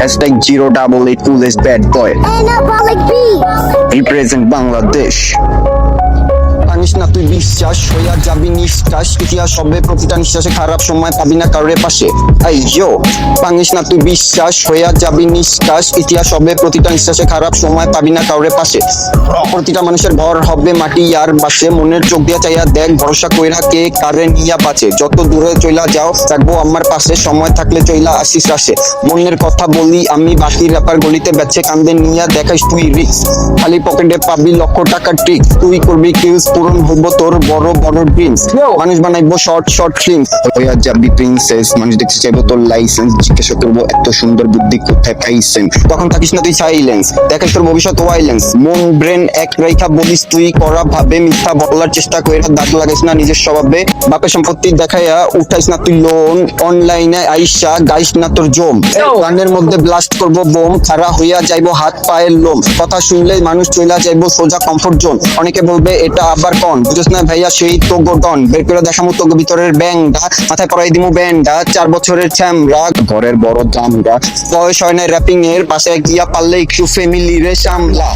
#088 coolest bad boy. Anabolic beats. Represent Bangladesh. জানিস না তুই বিশ্বাস হইয়া যাবি নিঃশ্বাস, ইতিহাস হবে প্রতিটা নিঃশ্বাসে, খারাপ সময় পাবি না কারোর পাশে। পাঙিস না তুই বিশ্বাস হইয়া যাবি নিঃশ্বাস, ইতিহাস হবে প্রতিটা নিঃশ্বাসে, খারাপ সময় পাবি না কারোর পাশে। প্রতিটা মানুষের ঘর হবে মাটি আর বাসে, মনের চোখ দিয়া চাইয়া দেখ, ভরসা কইরা কে কারে নিয়া বাঁচে। যত দূরে চইলা যাও থাকবো আমার পাশে, সময় থাকলে চইলা আসিস আসে। মনের কথা বলি আমি, বাকি র্যাপার গলিতে বেচে কান্দে নিয়া দেখাইস তুই রিক্স, খালি পকেটে পাবি লক্ষ টাকার ট্রিক। তুই করবি কিলস, পূরণ হইব তোর বড় বড় ড্রিমস, মানুষ বানাইবো শর্ট শর্ট ফিল্ম। হইয়া যাবি প্রিন্সেস, মানুষ দেখতে চাইবো তোর লাইসেন্স, জিজ্ঞাসা করবো এত সুন্দর বুদ্ধি কোথায় পাইছেন। তখন থাকিস না তুই সাইলেন্স, দেখাস তোর ভবিষ্যৎ ওয়াইলেন্স। মন ব্রেন এক রেখা বলিস তুই করা ভাবে, মিথ্যা বলার চেষ্টা কইরা দাগ লাগাইস না নিজের স্বভাবে। বাপের সম্পত্তি দেখাইয়া উঠাইস না তুই লোন, অনলাইনে আইসা গাইস না তোর জম। গানের মধ্যে ব্লাস্ট করবো বোম, খাড়া হইয়া যাইবো হাত পায়ের লোম। কথা শুনলে মানুষ চইলা যাইবো সোজা কমফোর্ট জোন। অনেকে বলবে এটা আবার কন, বুঝছ না ভাইয়া সেই তো গর্দন। বের করে দেখামো তোকে ভিতরের ব্যাংডা, মাথায় পরাই দিমু ব্যান্ডা। 4 বছরের ছ্যামরা, ঘরের বড় দামরা, বয়স হয় না র্যাপিং এর, পাশে গিয়া পারলে একটু ফ্যামিলি রে সামলা।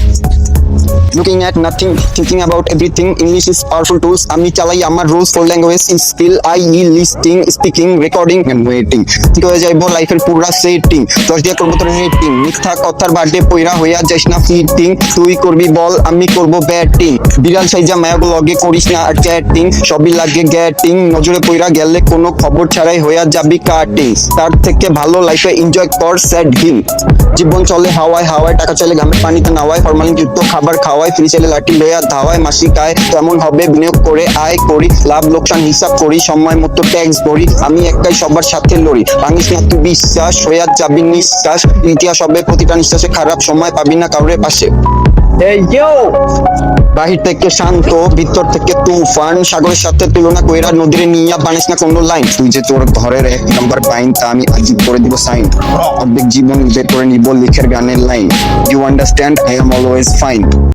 Looking at nothing, thinking about everything. English is powerful tools. আমি চালাই আমার rules for language is skill. I.e. listening, speaking, recording and waiting. ঠিক হয়ে যাইবো লাইফের পুরা সেটিং, 10 দিয়ে করবো তোর রেটিং। মিথ্যা কথার বার্থডে পয়রা হইয়া যাইস না ফিটিং, তুই করবি বল আমি করবো ব্যাটিং। বিড়াল সাইজা মায়া লগে করিস না আর চ্যাটিং, সবই লাগে গ্যাটিং। নজরে পয়রা গেলে কোনো খবর ছাড়াই হইয়া যাবি কাটিং। তার থেকে ভালো লাইফে এনজয় কর স্যাড হিম। জীবন চলে হাওয়ায় হাওয়ায়, টাকা চলে ঘামের পানিতে নাওয়ায়, ফরমালিন যুক্ত খাবার খাওয়ায়, ফ্রি ছেলে লাঠি লইয়া ধাওয়ায়। মাসিক আয় তেমন হবে বিনিয়োগ করে আয় করি, লাভ লোকসান হিসাব করি, সময় মতো ট্যাক্স ভরি। আমি একটাই সবার সাথে লড়ি, ভাঙিস না তুই বিশ্বাস হইয়া যাবি নিঃশ্বাস, ইতিহাস হবে প্রতিটা নিঃশ্বাসে, খারাপ সময় পাবি না কারোর পাশে। বাহির থেকে শান্ত, ভিতর থেকে তুফান, সাগরের সাথে তুলনা কইরা নদীর নিয়া বানিস না কোনো লাইন। তুই যে তোর ঘরের 1 নাম্বার পাইন, তা আমি আজীব করে দিব সাইন। অর্ধেক জীবন বের করে নিব লিখের গানের line. You understand, I am always fine.